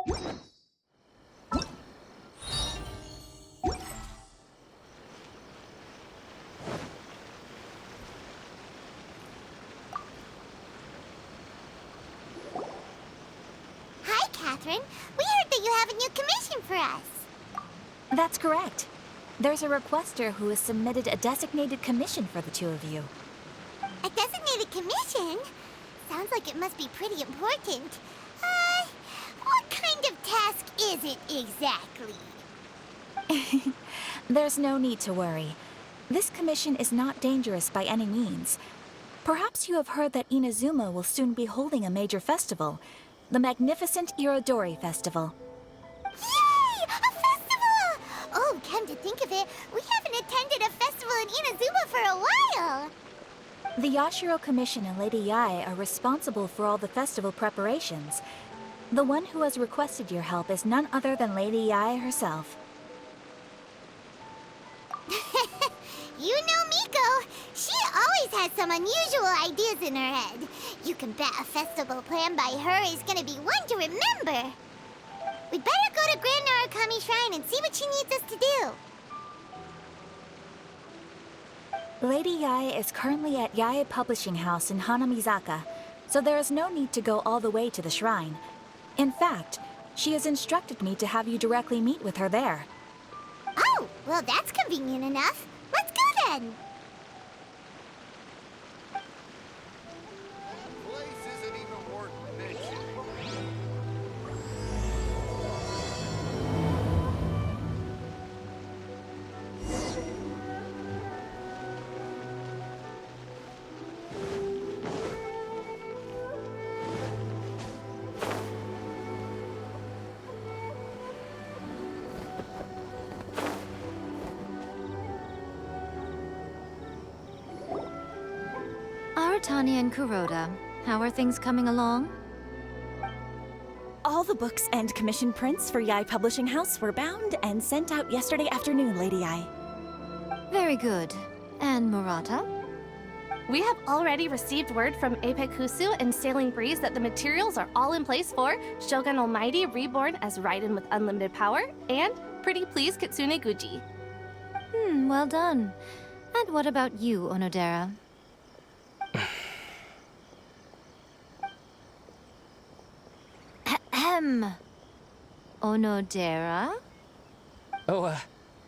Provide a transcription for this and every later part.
Hi, Catherine. We heard that you have a new commission for us. That's correct. There's a requester who has submitted a designated commission for the two of you. A designated commission? Sounds like it must be pretty important. What kind of task is it exactly? There's no need to worry. This commission is not dangerous by any means. Perhaps you have heard that Inazuma will soon be holding a major festival, the magnificent Irodori Festival. Yay! A festival! Oh, come to think of it, we haven't attended a festival in Inazuma for a while. The Yashiro Commission and Lady Yae are responsible for all the festival preparations. The one who has requested your help is none other than Lady Yae herself. You know Miko. She always has some unusual ideas in her head. You can bet a festival planned by her is gonna be one to remember. We'd better go to Grand Narukami Shrine and see what she needs us to do. Lady Yae is currently at Yae Publishing House in Hanamizaka, so there is no need to go all the way to the shrine. In fact, she has instructed me to have you directly meet with her there. Oh, well that's convenient enough. Let's go then. Place isn't even worth mentioning. Aratani and Kuroda, how are things coming along? All the books and commission prints for Yae Publishing House were bound and sent out yesterday afternoon, Lady Yae. Very good. And Murata? We have already received word from Apekusu and Sailing Breeze that the materials are all in place for Shogun Almighty Reborn as Raiden with Unlimited Power and Pretty Please Kitsune Guji. Well done. And what about you, Onodera? Ahem. Onodera? Oh,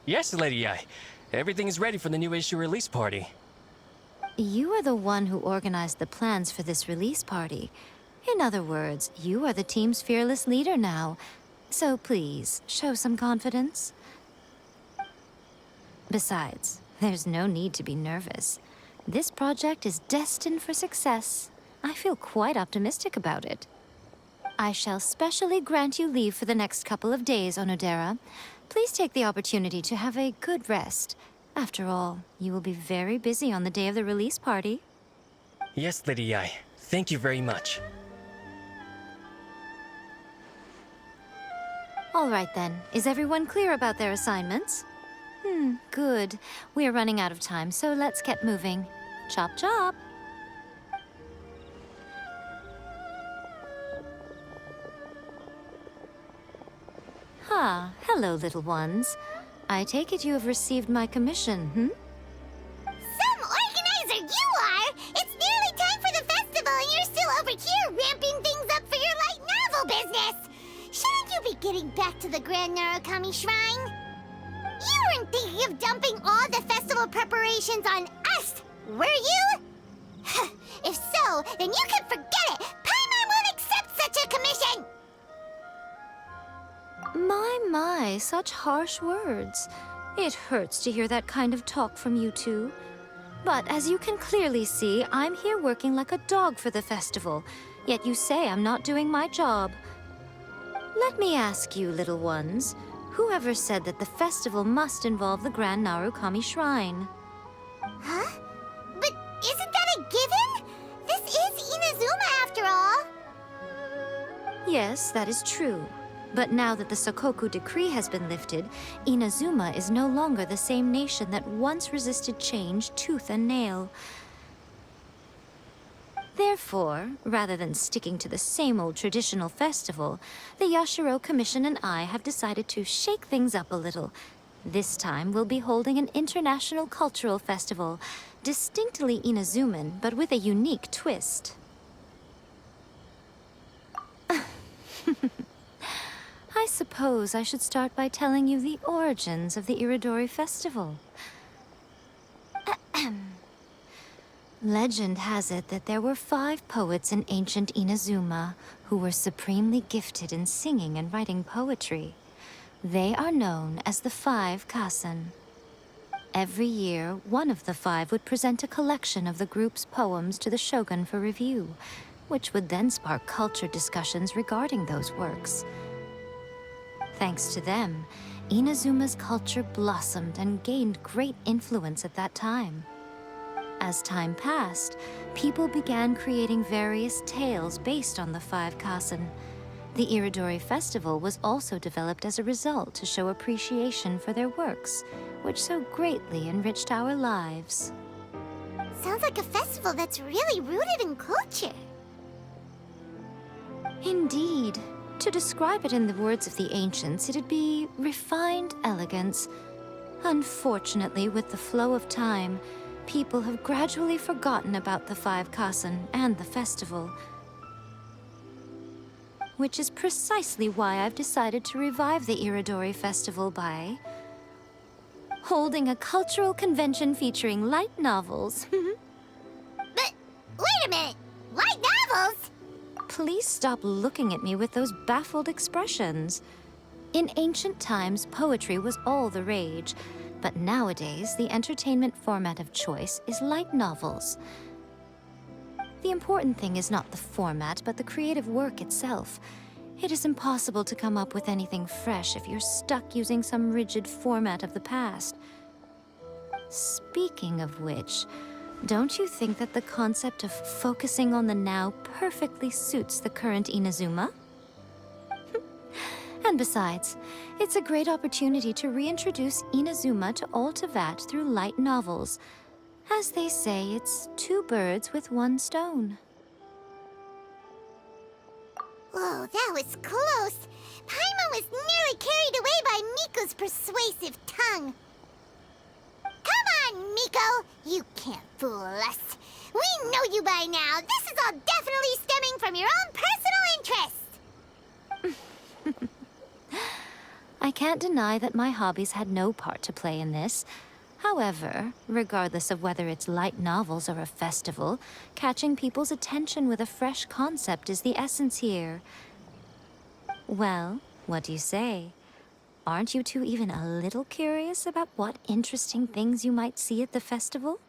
yes, Lady Yae. Everything is ready for the new issue release party. You are the one who organized the plans for this release party. In other words, you are the team's fearless leader now. So please, show some confidence. Besides, there's no need to be nervous. This project is destined for success. I feel quite optimistic about it. I shall specially grant you leave for the next couple of days, Onodera. Please take the opportunity to have a good rest. After all, you will be very busy on the day of the release party. Yes, Lady Yae. Thank you very much. All right then. Is everyone clear about their assignments? Good. We are running out of time, so let's get moving. Chop chop! Hello, little ones. I take it you have received my commission, Some organizer you are! It's nearly time for the festival and you're still over here ramping things up for your light novel business! Shouldn't you be getting back to the Grand Narukami Shrine? You weren't thinking of dumping all the festival preparations on us, were you? If so, then you can forget it! Paimon won't accept such a commission! My, such harsh words. It hurts to hear that kind of talk from you two. But as you can clearly see, I'm here working like a dog for the festival, yet you say I'm not doing my job. Let me ask you, little ones, whoever said that the festival must involve the Grand Narukami Shrine? Huh? But isn't that a given? This is Inazuma after all. Yes, that is true. But now that the Sokoku decree has been lifted, Inazuma is no longer the same nation that once resisted change tooth and nail. Therefore, rather than sticking to the same old traditional festival, the Yashiro Commission and I have decided to shake things up a little. This time, we'll be holding an international cultural festival, distinctly Inazuman, but with a unique twist. I suppose I should start by telling you the origins of the Irodori festival. Legend has it that there were 5 poets in ancient Inazuma who were supremely gifted in singing and writing poetry. They are known as the 5 Kasen. Every year, one of the 5 would present a collection of the group's poems to the shogun for review, which would then spark culture discussions regarding those works. Thanks to them, Inazuma's culture blossomed and gained great influence at that time. As time passed, people began creating various tales based on the 5 Kasen. The Irodori festival was also developed as a result to show appreciation for their works, which so greatly enriched our lives. Sounds like a festival that's really rooted in culture. Indeed. To describe it in the words of the ancients, it'd be refined elegance. Unfortunately, with the flow of time, people have gradually forgotten about the 5 Kasen and the festival. Which is precisely why I've decided to revive the Irodori festival by holding a cultural convention featuring light novels. But wait a minute! Light novels? Please stop looking at me with those baffled expressions. In ancient times, poetry was all the rage, but nowadays, the entertainment format of choice is light novels. The important thing is not the format, but the creative work itself. It is impossible to come up with anything fresh if you're stuck using some rigid format of the past. Speaking of which, don't you think that the concept of focusing on the now perfectly suits the current Inazuma? And besides, it's a great opportunity to reintroduce Inazuma to all Teyvat through light novels. As they say, it's 2 birds with 1 stone. Whoa, that was close. Paimon was nearly carried away by Miko's persuasive tongue. Come on, Miko! You can't fool us. We know you by now. This is all definitely stemming from your own personal interest. I can't deny that my hobbies had no part to play in this. However, regardless of whether it's light novels or a festival, catching people's attention with a fresh concept is the essence here. Well, what do you say? Aren't you two even a little curious about what interesting things you might see at the festival?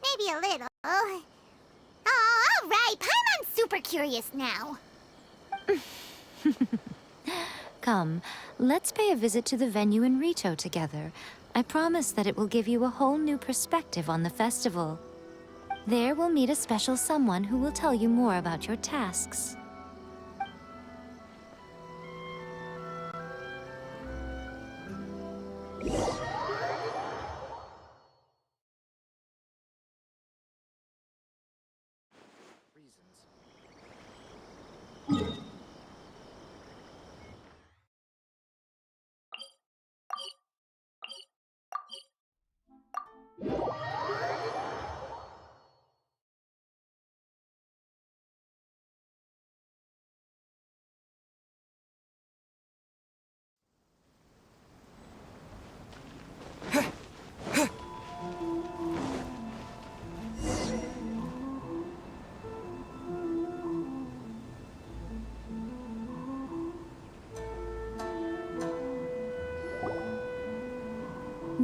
Maybe a little. Oh, all right. Paimon's super curious now. Come, let's pay a visit to the venue in Rito together. I promise that it will give you a whole new perspective on the festival. There we'll meet a special someone who will tell you more about your tasks.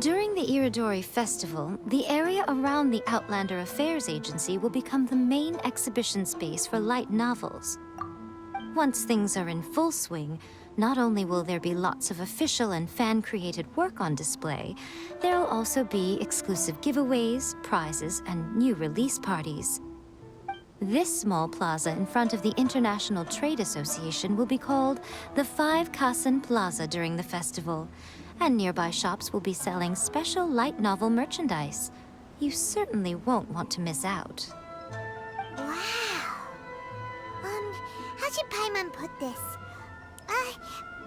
During the Irodori Festival, the area around the Outlander Affairs Agency will become the main exhibition space for light novels. Once things are in full swing, not only will there be lots of official and fan-created work on display, there'll also be exclusive giveaways, prizes, and new release parties. This small plaza in front of the International Trade Association will be called the 5 Kasen Plaza during the festival, and nearby shops will be selling special light novel merchandise. You certainly won't want to miss out. How should Paimon put this?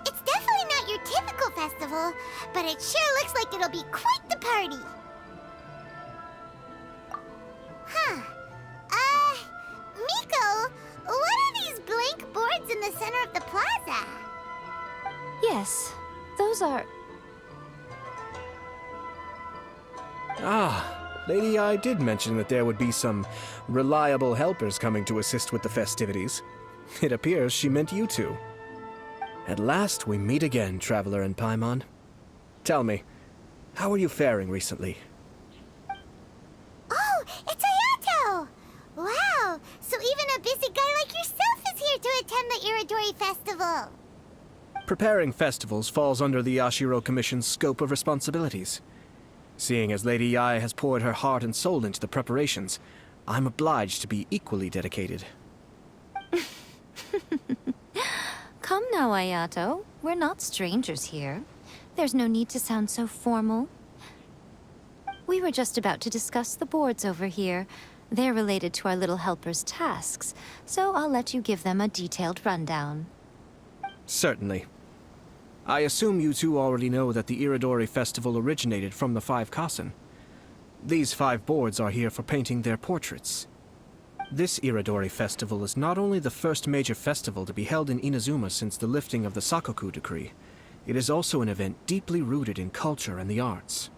It's definitely not your typical festival, but it sure looks like it'll be quite the party. Huh. Miko, what are these blank boards in the center of the plaza? Yes, those are... Ah, Lady I did mention that there would be some reliable helpers coming to assist with the festivities. It appears she meant you two. At last we meet again, Traveler and Paimon. Tell me, how are you faring recently? Oh, it's Ayato! Wow, so even a busy guy like yourself is here to attend the Irodori Festival. Preparing festivals falls under the Yashiro Commission's scope of responsibilities. Seeing as Lady Yae has poured her heart and soul into the preparations, I'm obliged to be equally dedicated. Come now, Ayato. We're not strangers here. There's no need to sound so formal. We were just about to discuss the boards over here. They're related to our little helper's tasks, so I'll let you give them a detailed rundown. Certainly. I assume you two already know that the Irodori Festival originated from the 5 Kasen. These 5 boards are here for painting their portraits. This Irodori Festival is not only the first major festival to be held in Inazuma since the lifting of the Sakoku decree, it is also an event deeply rooted in culture and the arts.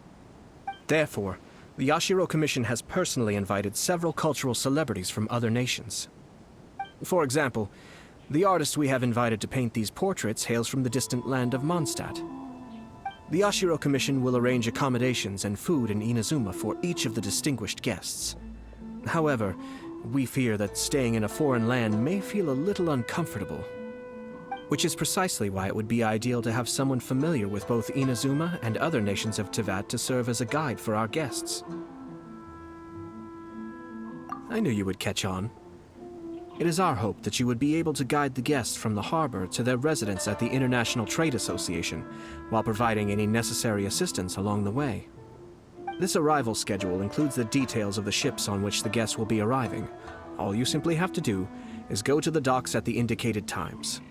Therefore, the Yashiro Commission has personally invited several cultural celebrities from other nations. For example, the artist we have invited to paint these portraits hails from the distant land of Mondstadt. The Yashiro Commission will arrange accommodations and food in Inazuma for each of the distinguished guests. However, we fear that staying in a foreign land may feel a little uncomfortable, which is precisely why it would be ideal to have someone familiar with both Inazuma and other nations of Teyvat to serve as a guide for our guests. I knew you would catch on. It is our hope that you would be able to guide the guests from the harbor to their residence at the International Trade Association, while providing any necessary assistance along the way. This arrival schedule includes the details of the ships on which the guests will be arriving. All you simply have to do is go to the docks at the indicated times.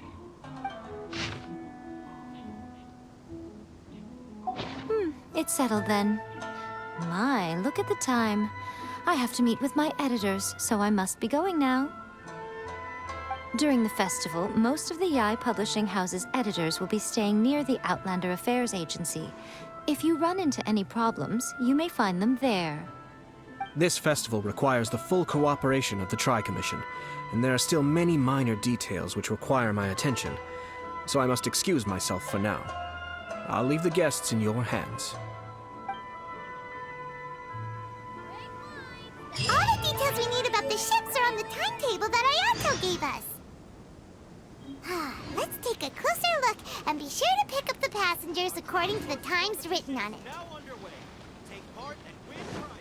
It's settled then. My, look at the time. I have to meet with my editors, so I must be going now. During the festival, most of the Yae Publishing House's editors will be staying near the Outlander Affairs Agency. If you run into any problems, you may find them there. This festival requires the full cooperation of the Tri-Commission, and there are still many minor details which require my attention, so I must excuse myself for now. I'll leave the guests in your hands. All the details we need about the ships are on the timetable that Ayato gave us. Let's take a closer look and be sure to pick up the passengers according to the times written on it. Now underway. Take part and win prizes.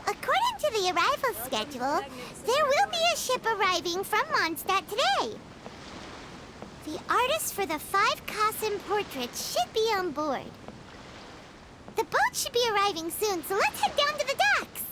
According to the arrival schedule, there will be a ship arriving from Mondstadt today. The artists for the 5 Kasen portraits should be on board. The boat should be arriving soon, so let's head down to the docks.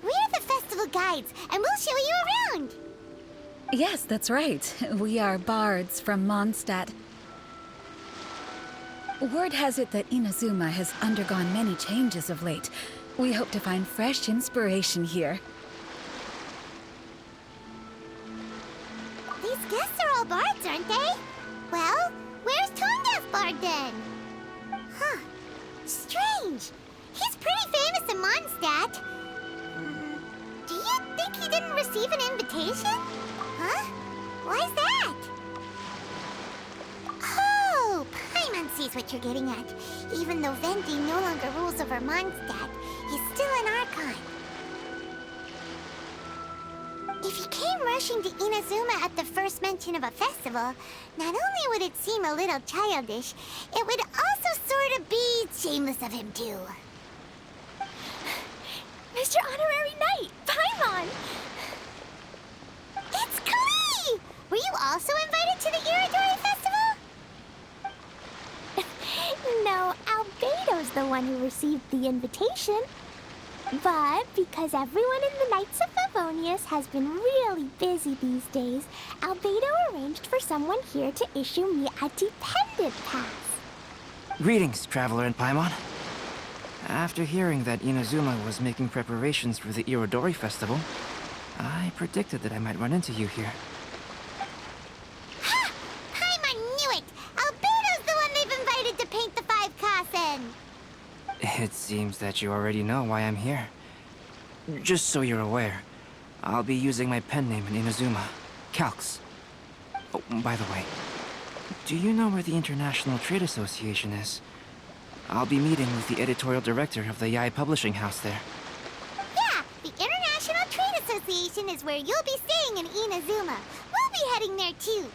We're the festival guides, and we'll show you around. Yes, that's right. We are bards from Mondstadt. Word has it that Inazuma has undergone many changes of late. We hope to find fresh inspiration here. These guests are all bards, aren't they? Well, where's Tone-Deaf Bard then? Huh. Strange. He's pretty famous in Mondstadt. Do you think he didn't receive an invitation? Huh? Why's that? Oh, Paimon sees what you're getting at. Even though Venti no longer rules over Mondstadt, he's still an Archon. If he came rushing to Inazuma at the first mention of a festival, not only would it seem a little childish, it would also sort of be shameless of him too. Mr. Honorary Knight, Paimon! It's Klee! Were you also invited to the Irodori Festival? No, Albedo's the one who received the invitation. But because everyone in the Knights of Favonius has been really busy these days, Albedo arranged for someone here to issue me a dependent pass. Greetings, Traveler and Paimon. After hearing that Inazuma was making preparations for the Irodori Festival, I predicted that I might run into you here. Ha! Paimon knew it! Albedo's the one they've invited to paint the 5 Kasen! It seems that you already know why I'm here. Just so you're aware, I'll be using my pen name in Inazuma, Calx. Oh, by the way, do you know where the International Trade Association is? I'll be meeting with the editorial director of the Yae Publishing House there. Yeah, the International Trade Association is where you'll be staying in Inazuma. We'll be heading there too.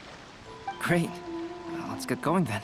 Great. Well, let's get going then.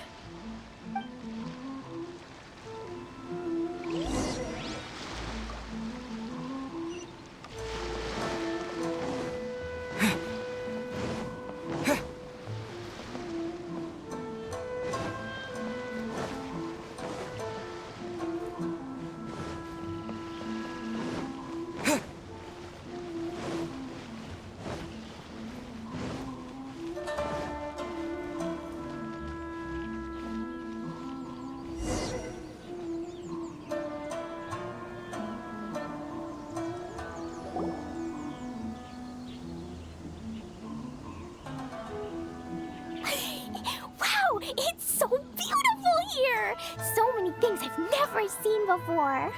Wow, it's so beautiful here! So many things I've never seen before.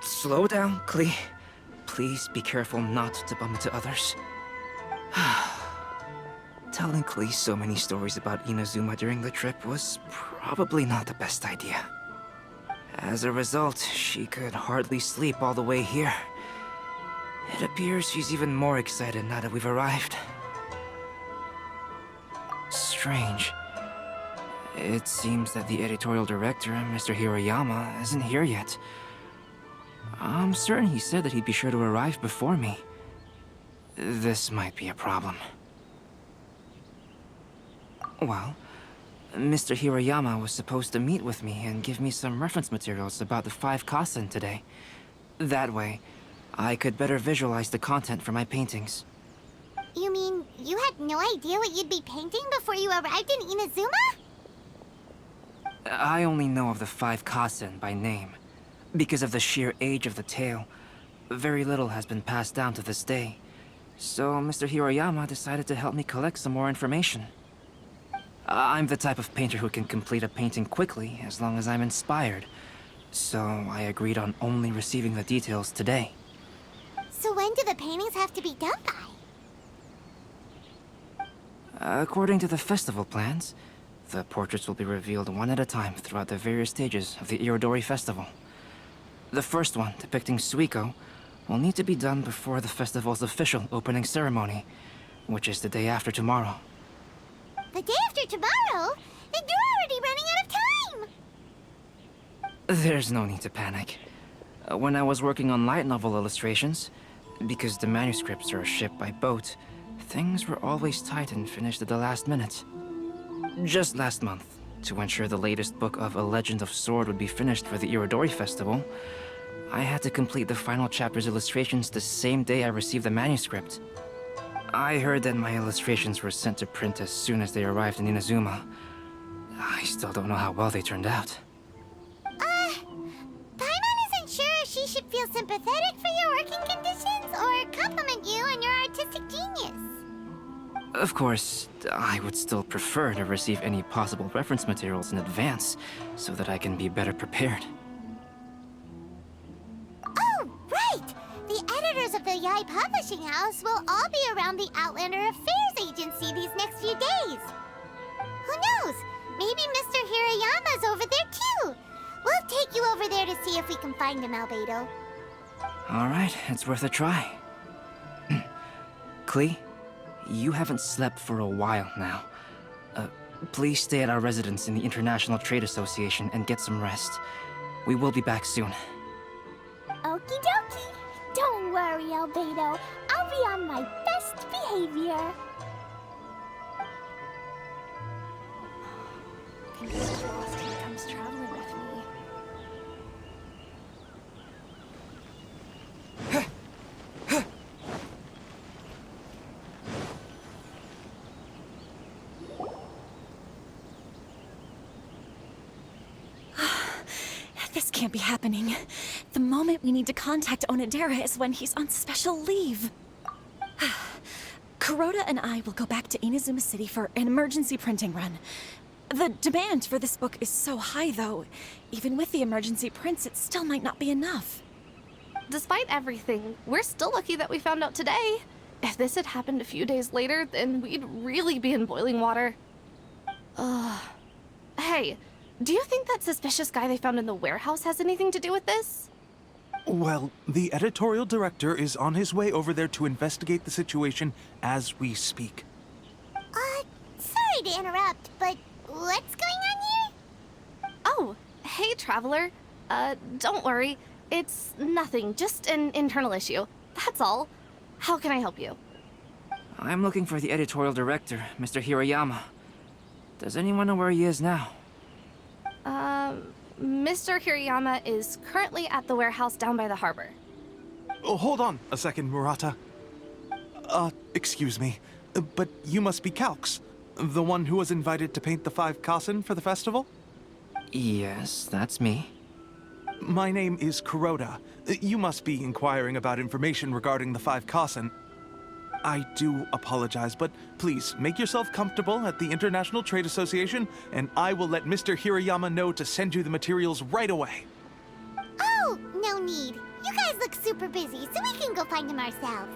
Slow down, Klee. Please be careful not to bump into others. Telling Klee so many stories about Inazuma during the trip was probably not the best idea. As a result, she could hardly sleep all the way here. It appears she's even more excited now that we've arrived. Strange. It seems that the editorial director, Mr. Hiroyama, isn't here yet. I'm certain he said that he'd be sure to arrive before me. This might be a problem. Well, Mr. Hiroyama was supposed to meet with me and give me some reference materials about the 5 Kasen today. That way, I could better visualize the content for my paintings. You mean you had no idea what you'd be painting before you arrived in Inazuma? I only know of the 5 Kasen by name. Because of the sheer age of the tale, very little has been passed down to this day. So Mr. Hiroyama decided to help me collect some more information. I'm the type of painter who can complete a painting quickly as long as I'm inspired. So I agreed on only receiving the details today. So when do the paintings have to be done by? According to the festival plans, the portraits will be revealed one at a time throughout the various stages of the Irodori Festival. The first one, depicting Suiko, will need to be done before the festival's official opening ceremony, which is the day after tomorrow. The day after tomorrow? Then you're already running out of time! There's no need to panic. When I was working on light novel illustrations, because the manuscripts are shipped by boat, things were always tight and finished at the last minute. Just last month, to ensure the latest book of A Legend of Sword would be finished for the Irodori Festival, I had to complete the final chapter's illustrations the same day I received the manuscript. I heard that my illustrations were sent to print as soon as they arrived in Inazuma. I still don't know how well they turned out. Paimon isn't sure if she should feel sympathetic for your working conditions or compliment you on your artistic genius. Of course, I would still prefer to receive any possible reference materials in advance, so that I can be better prepared. Oh, right! The editors of the Yai Publishing House will all be around the Outlander Affairs Agency these next few days. Who knows? Maybe Mr. Hirayama's over there too. We'll take you over there to see if we can find him, Albedo. Alright, it's worth a try. Klee, you haven't slept for a while now. Please stay at our residence in the International Trade Association and get some rest. We will be back soon. Okie dokie. Don't worry, Albedo. I'll be on my best behavior. Fingers crossed he comes traveling with me. This can't be happening. The moment we need to contact Onodera is when he's on special leave. Kuroda and I will go back to Inazuma City for an emergency printing run. The demand for this book is so high, though. Even with the emergency prints, it still might not be enough. Despite everything, we're still lucky that we found out today. If this had happened a few days later, then we'd really be in boiling water. Hey, do you think that suspicious guy they found in the warehouse has anything to do with this? Well, the editorial director is on his way over there to investigate the situation as we speak. Sorry to interrupt, but what's going on here? Oh, hey, Traveler. Don't worry. It's nothing, just an internal issue. That's all. How can I help you? I'm looking for the editorial director, Mr. Hirayama. Does anyone know where he is now? Mr. Hirayama is currently at the warehouse down by the harbor. Oh, hold on a second, Murata. Excuse me, but you must be Calx, the one who was invited to paint the 5 Kasen for the festival? Yes, that's me. My name is Kuroda. You must be inquiring about information regarding the 5 Kasen. I do apologize, but please make yourself comfortable at the International Trade Association, and I will let Mr. Hirayama know to send you the materials right away. Oh, no need. You guys look super busy, so we can go find him ourselves.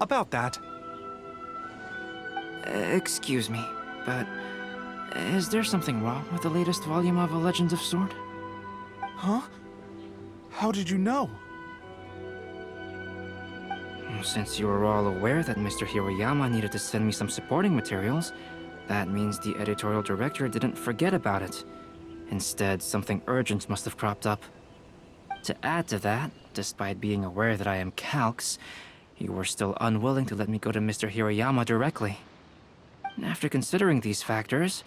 About that. Excuse me, but is there something wrong with the latest volume of A Legend of Sword? Huh? How did you know? Since you were all aware that Mr. Hirayama needed to send me some supporting materials, that means the editorial director didn't forget about it. Instead, something urgent must have cropped up. To add to that, despite being aware that I am Calx, you were still unwilling to let me go to Mr. Hirayama directly. After considering these factors,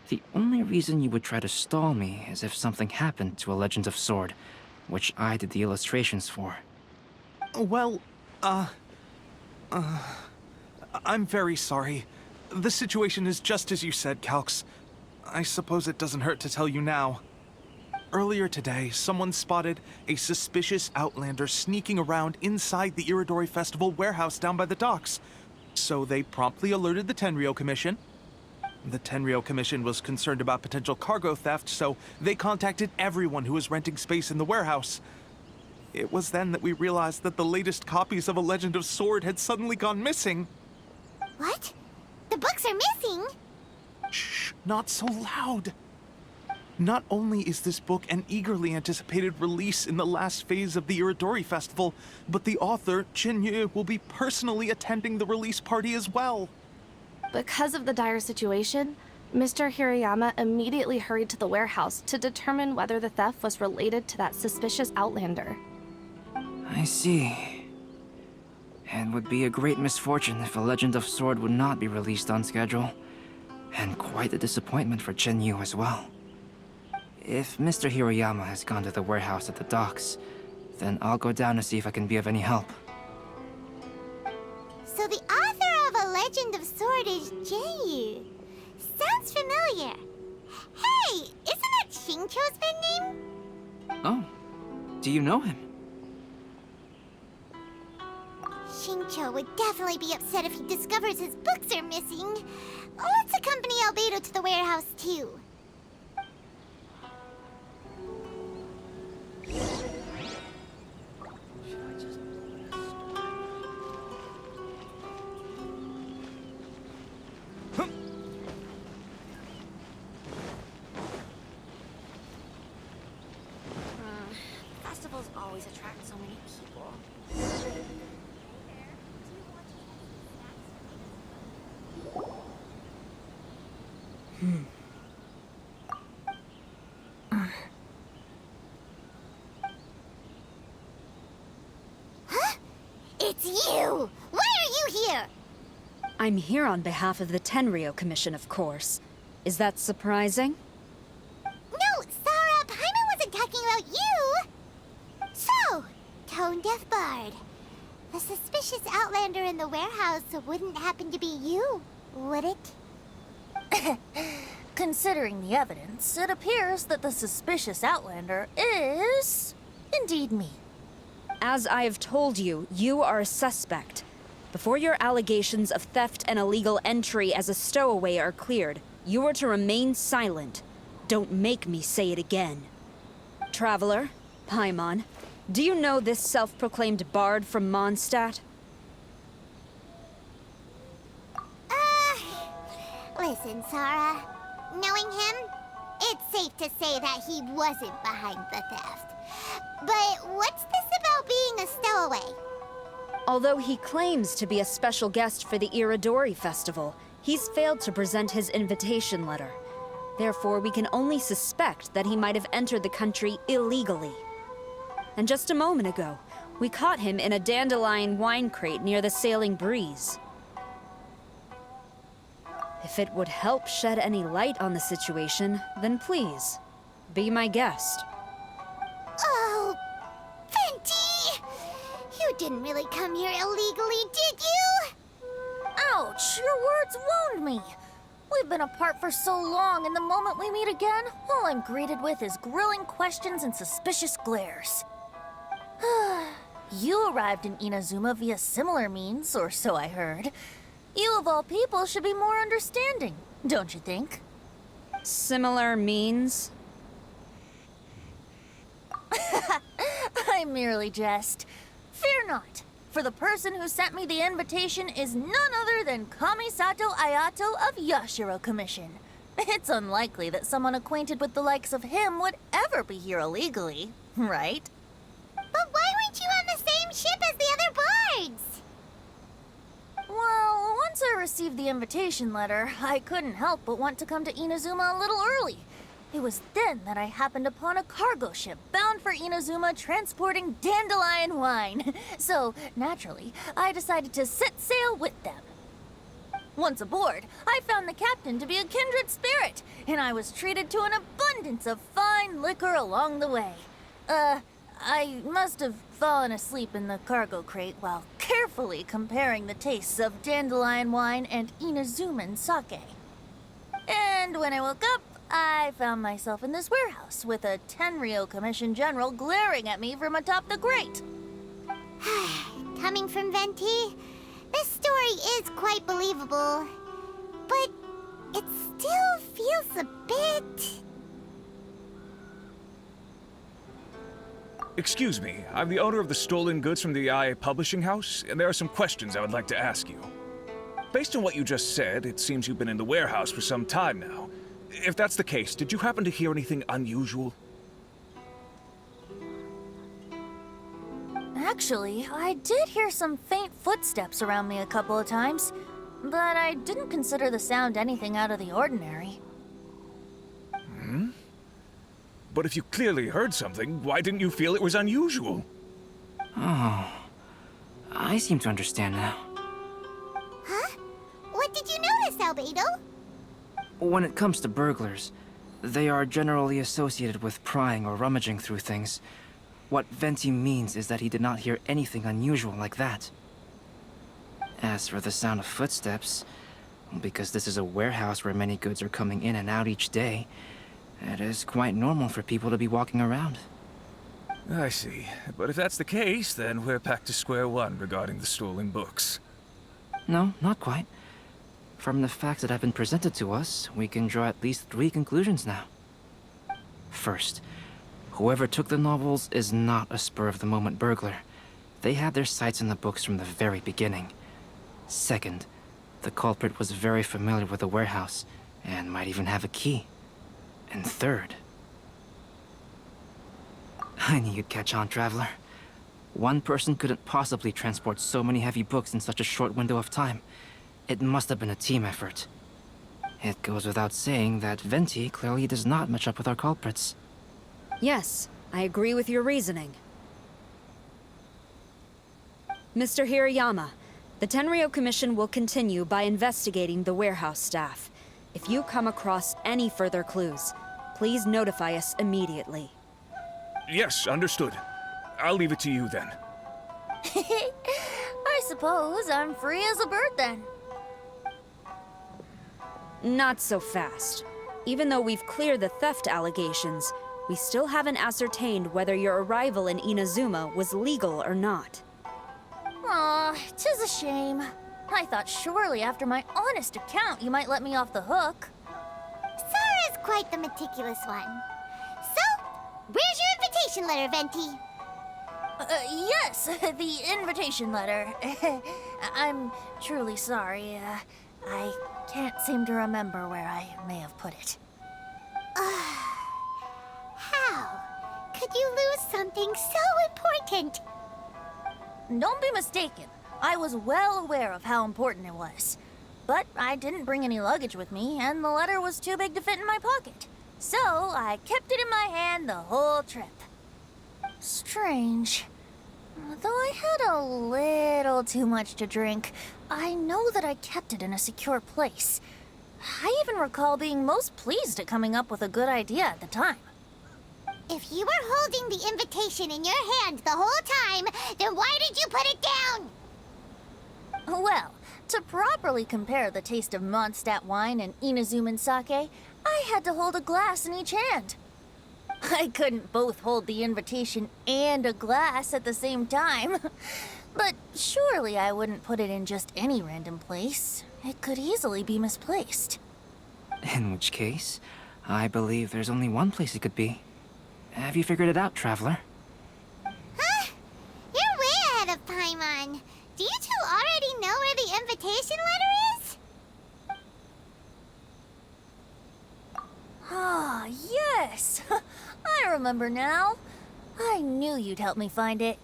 the only reason you would try to stall me is if something happened to A Legend of Sword, which I did the illustrations for. Well, I'm very sorry. The situation is just as you said, Calx. I suppose it doesn't hurt to tell you now. Earlier today, someone spotted a suspicious outlander sneaking around inside the Irodori Festival warehouse down by the docks. So they promptly alerted the Tenryou Commission. The Tenryou Commission was concerned about potential cargo theft, so they contacted everyone who was renting space in the warehouse. It was then that we realized that the latest copies of A Legend of Sword had suddenly gone missing. What? The books are missing? Shh, not so loud. Not only is this book an eagerly anticipated release in the last phase of the Irodori Festival, but the author, Jinyu, will be personally attending the release party as well. Because of the dire situation, Mr. Hirayama immediately hurried to the warehouse to determine whether the theft was related to that suspicious outlander. I see. It would be a great misfortune if A Legend of Sword would not be released on schedule. And quite a disappointment for Jinyu as well. If Mr. Hirayama has gone to the warehouse at the docks, then I'll go down to see if I can be of any help. So the author of A Legend of Sword is Jinyu. Sounds familiar. Hey, isn't that Shincho's pen name? Oh, do you know him? Shincho would definitely be upset if he discovers his books are missing. Let's accompany Albedo to the warehouse, too. Festivals always attract so many people. Huh? It's you! Why are you here? I'm here on behalf of the Tenryo Commission, of course. Is that surprising? No, Sarah, Paimon wasn't talking about you! So, tone-deaf bard. The suspicious outlander in the warehouse wouldn't happen to be you, would it? Considering the evidence, it appears that the suspicious outlander is indeed me. As I have told you, you are a suspect. Before your allegations of theft and illegal entry as a stowaway are cleared, you are to remain silent. Don't make me say it again. Traveler, Paimon, do you know this self-proclaimed bard from Mondstadt? Listen, Sarah. Knowing him, it's safe to say that he wasn't behind the theft. But what's this about being a stowaway? Although he claims to be a special guest for the Irodori festival, he's failed to present his invitation letter. Therefore, we can only suspect that he might have entered the country illegally. And just a moment ago, we caught him in a dandelion wine crate near the Sailing Breeze. If it would help shed any light on the situation, then please, be my guest. Oh, Venti! You didn't really come here illegally, did you? Ouch, your words wound me. We've been apart for so long, and the moment we meet again, all I'm greeted with is grilling questions and suspicious glares. You arrived in Inazuma via similar means, or so I heard. You of all people should be more understanding, don't you think? Similar means? I merely jest. Fear not, for the person who sent me the invitation is none other than Kamisato Ayato of Yashiro Commission. It's unlikely that someone acquainted with the likes of him would ever be here illegally, right? But why weren't you on the same ship as the other bards? Well, once I received the invitation letter, I couldn't help but want to come to Inazuma a little early. It was then that I happened upon a cargo ship bound for Inazuma transporting dandelion wine. So, naturally, I decided to set sail with them. Once aboard, I found the captain to be a kindred spirit, and I was treated to an abundance of fine liquor along the way. I must have fallen asleep in the cargo crate while carefully comparing the tastes of dandelion wine and Inazuman sake. And when I woke up, I found myself in this warehouse with a Tenryo Commission general glaring at me from atop the grate. Coming from Venti, this story is quite believable. But it still feels a bit... Excuse me, I'm the owner of the stolen goods from the IA publishing house, and there are some questions I would like to ask you. Based on what you just said, it seems you've been in the warehouse for some time now. If that's the case, did you happen to hear anything unusual? Actually, I did hear some faint footsteps around me a couple of times, but I didn't consider the sound anything out of the ordinary. But if you clearly heard something, why didn't you feel it was unusual? Oh, I seem to understand now. Huh? What did you notice, Albedo? When it comes to burglars, they are generally associated with prying or rummaging through things. What Venti means is that he did not hear anything unusual like that. As for the sound of footsteps, because this is a warehouse where many goods are coming in and out each day, it is quite normal for people to be walking around. I see. But if that's the case, then we're back to square one regarding the stolen books. No, not quite. From the facts that have been presented to us, we can draw at least 3 conclusions now. First, whoever took the novels is not a spur-of-the-moment burglar. They had their sights on the books from the very beginning. Second, the culprit was very familiar with the warehouse, and might even have a key. And third... I knew you'd catch on, Traveler. One person couldn't possibly transport so many heavy books in such a short window of time. It must have been a team effort. It goes without saying that Venti clearly does not match up with our culprits. Yes, I agree with your reasoning. Mr. Hirayama, the Tenryo Commission will continue by investigating the warehouse staff. If you come across any further clues, please notify us immediately. Yes, understood. I'll leave it to you then. I suppose I'm free as a bird then. Not so fast. Even though we've cleared the theft allegations, we still haven't ascertained whether your arrival in Inazuma was legal or not. Aw, 'tis a shame. I thought surely after my honest account you might let me off the hook. Sora's quite the meticulous one. So, where's your invitation letter, Venti? Yes, the invitation letter. I'm truly sorry. I can't seem to remember where I may have put it. How could you lose something so important? Don't be mistaken. I was well aware of how important it was. But I didn't bring any luggage with me, and the letter was too big to fit in my pocket. So I kept it in my hand the whole trip. Strange. Though I had a little too much to drink, I know that I kept it in a secure place. I even recall being most pleased at coming up with a good idea at the time. If you were holding the invitation in your hand the whole time, then why did you put it down? Well, to properly compare the taste of Mondstadt wine and Inazuman sake, I had to hold a glass in each hand. I couldn't both hold the invitation and a glass at the same time. But surely I wouldn't put it in just any random place. It could easily be misplaced. In which case, I believe there's only one place it could be. Have you figured it out, Traveler? Huh? You're way ahead of Paimon. Do you two already know where the invitation letter is? Ah, yes! I remember now. I knew you'd help me find it.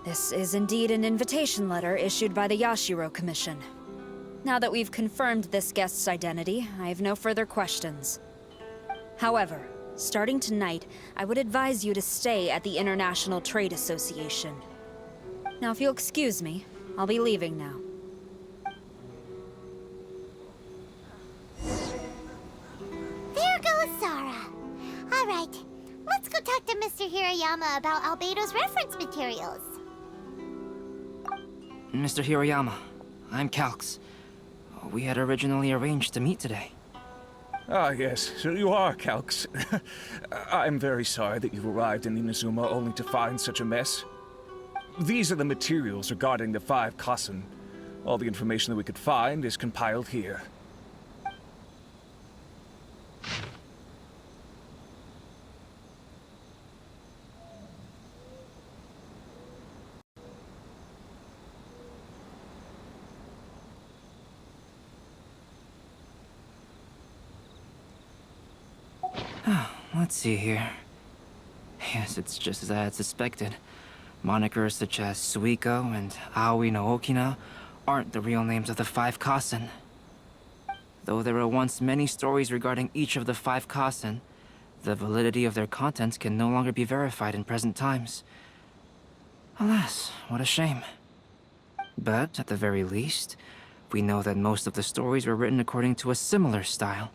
This is indeed an invitation letter issued by the Yashiro Commission. Now that we've confirmed this guest's identity, I have no further questions. However, starting tonight, I would advise you to stay at the International Trade Association. Now, if you'll excuse me, I'll be leaving now. There goes Sora. All right, let's go talk to Mr. Hirayama about Albedo's reference materials. Mr. Hirayama, I'm Calx. We had originally arranged to meet today. Ah, yes, so you are, Calx. I'm very sorry that you've arrived in Inazuma only to find such a mess. These are the materials regarding the 5 Kasen. All the information that we could find is compiled here. Let's see here. Yes, it's just as I had suspected. Monikers such as Suiko and Aoi no Okina aren't the real names of the 5 Kasen. Though there were once many stories regarding each of the 5 Kasen, the validity of their contents can no longer be verified in present times. Alas, what a shame. But, at the very least, we know that most of the stories were written according to a similar style,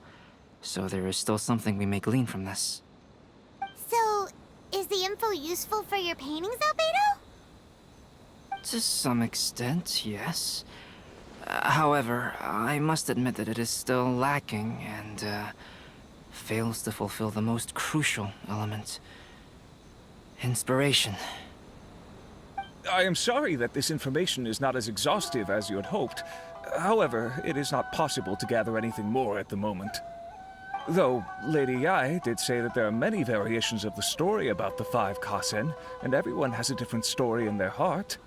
so there is still something we may glean from this. So, is the info useful for your paintings, Albedo? To some extent, yes. However, I must admit that it is still lacking and fails to fulfill the most crucial element. Inspiration. I am sorry that this information is not as exhaustive as you had hoped. However, it is not possible to gather anything more at the moment. Though, Lady Yae did say that there are many variations of the story about the 5 Kasen, and everyone has a different story in their heart.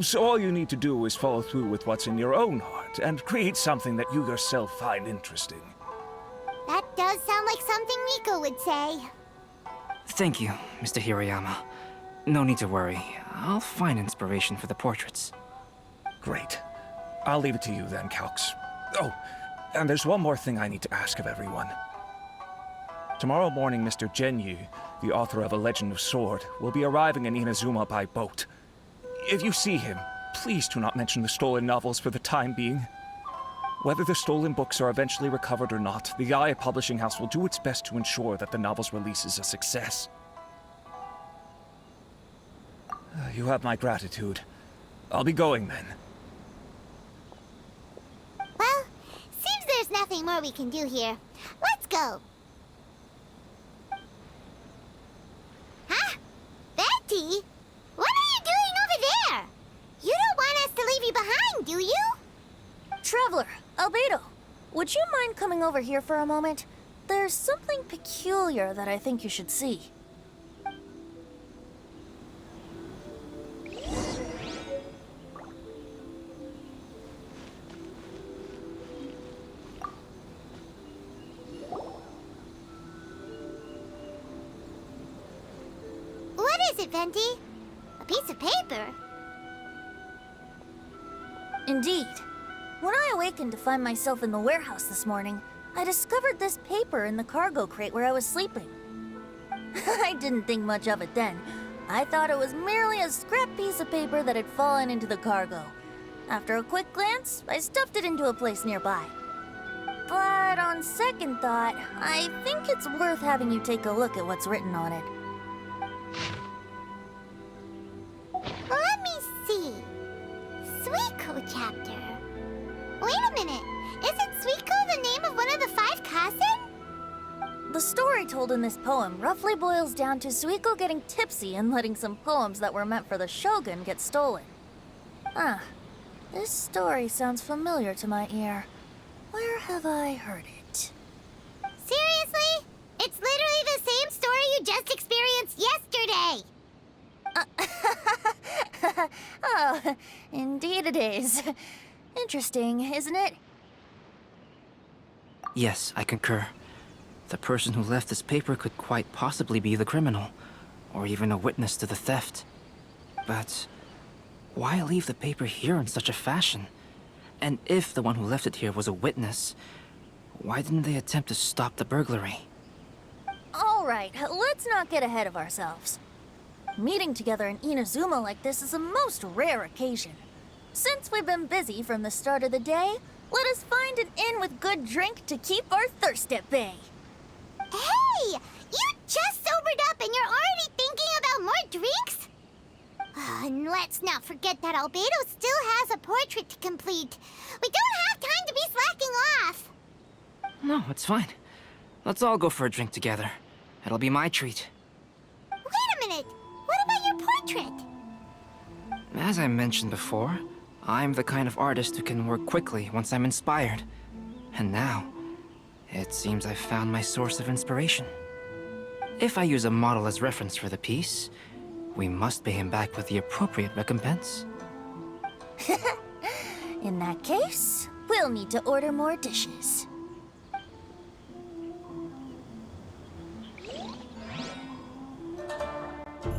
So all you need to do is follow through with what's in your own heart, and create something that you yourself find interesting. That does sound like something Miko would say. Thank you, Mr. Hirayama. No need to worry. I'll find inspiration for the portraits. Great. I'll leave it to you then, Calx. Oh, and there's one more thing I need to ask of everyone. Tomorrow morning, Mr. Genyu, the author of A Legend of Sword, will be arriving in Inazuma by boat. If you see him, please do not mention the stolen novels for the time being. Whether the stolen books are eventually recovered or not, the Yae Publishing House will do its best to ensure that the novel's release is a success. You have my gratitude. I'll be going then. Well, seems there's nothing more we can do here. Let's go. Huh? Betty? What are you doing over there? You don't want us to leave you behind, do you? Traveler, Albedo, would you mind coming over here for a moment? There's something peculiar that I think you should see. What is it, Venti? A piece of paper? Indeed. When I awakened to find myself in the warehouse this morning, I discovered this paper in the cargo crate where I was sleeping. I didn't think much of it then. I thought it was merely a scrap piece of paper that had fallen into the cargo. After a quick glance, I stuffed it into a place nearby. But on second thought, I think it's worth having you take a look at what's written on it. Let me see. Suiko chapter. Wait a minute. Isn't Suiko the name of one of the 5 Kasen? The story told in this poem roughly boils down to Suiko getting tipsy and letting some poems that were meant for the Shogun get stolen. Ah, this story sounds familiar to my ear. Where have I heard it? Seriously? It's literally the same story you just experienced yesterday. Oh, indeed it is. Interesting, isn't it? Yes, I concur. The person who left this paper could quite possibly be the criminal, or even a witness to the theft. But why leave the paper here in such a fashion? And if the one who left it here was a witness, why didn't they attempt to stop the burglary? All right, let's not get ahead of ourselves. Meeting together in Inazuma like this is a most rare occasion. Since we've been busy from the start of the day, let us find an inn with good drink to keep our thirst at bay. Hey! You just sobered up and you're already thinking about more drinks? And let's not forget that Albedo still has a portrait to complete. We don't have time to be slacking off. No, it's fine. Let's all go for a drink together. It'll be my treat. Wait a minute. What about your portrait? As I mentioned before, I'm the kind of artist who can work quickly once I'm inspired. And now, it seems I've found my source of inspiration. If I use a model as reference for the piece, we must pay him back with the appropriate recompense. In that case, we'll need to order more dishes.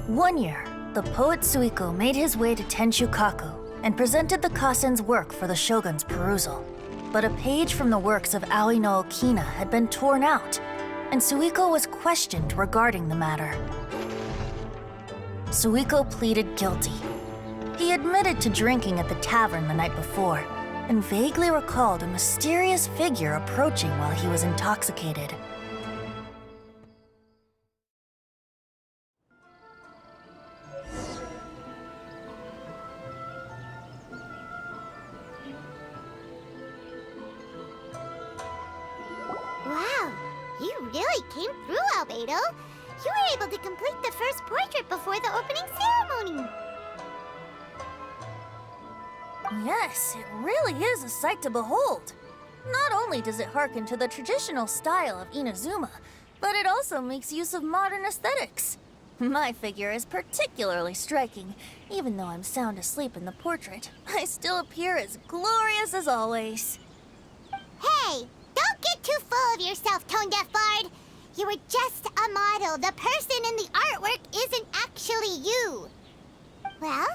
One year, the poet Suiko made his way to Tenshukaku and presented the Kasen's work for the Shogun's perusal. But a page from the works of Aoi no Okina had been torn out, and Suiko was questioned regarding the matter. Suiko pleaded guilty. He admitted to drinking at the tavern the night before, and vaguely recalled a mysterious figure approaching while he was intoxicated. came through, Albedo. You were able to complete the first portrait before the opening ceremony. Yes, it really is a sight to behold. Not only does it harken to the traditional style of Inazuma, but it also makes use of modern aesthetics. My figure is particularly striking. Even though I'm sound asleep in the portrait, I still appear as glorious as always. Hey, don't get too full of yourself, Tone-Deaf Bard. You were just a model. The person in the artwork isn't actually you. Well,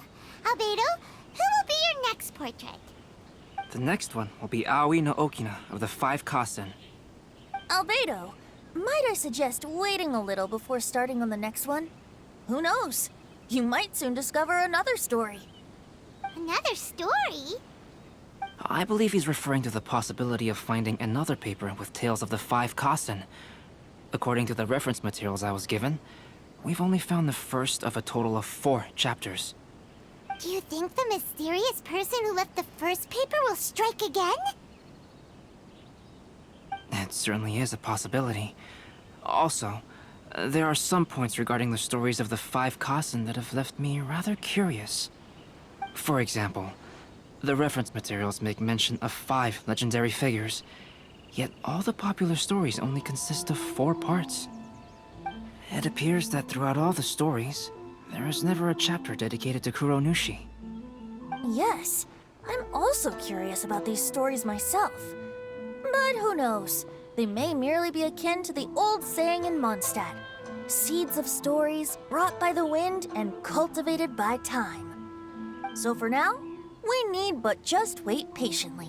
Albedo, who will be your next portrait? The next one will be Aoi no Okina of the 5 Kasen. Albedo, might I suggest waiting a little before starting on the next one? Who knows? You might soon discover another story. Another story? I believe he's referring to the possibility of finding another paper with tales of the 5 Kasen. According to the reference materials I was given, we've only found the first of a total of 4 chapters. Do you think the mysterious person who left the first paper will strike again? It certainly is a possibility. Also, there are some points regarding the stories of the 5 Kasen that have left me rather curious. For example, the reference materials make mention of 5 legendary figures, yet all the popular stories only consist of 4 parts. It appears that throughout all the stories, there is never a chapter dedicated to Kuronushi. Yes, I'm also curious about these stories myself. But who knows? They may merely be akin to the old saying in Mondstadt. Seeds of stories brought by the wind and cultivated by time. So for now, we need but just wait patiently.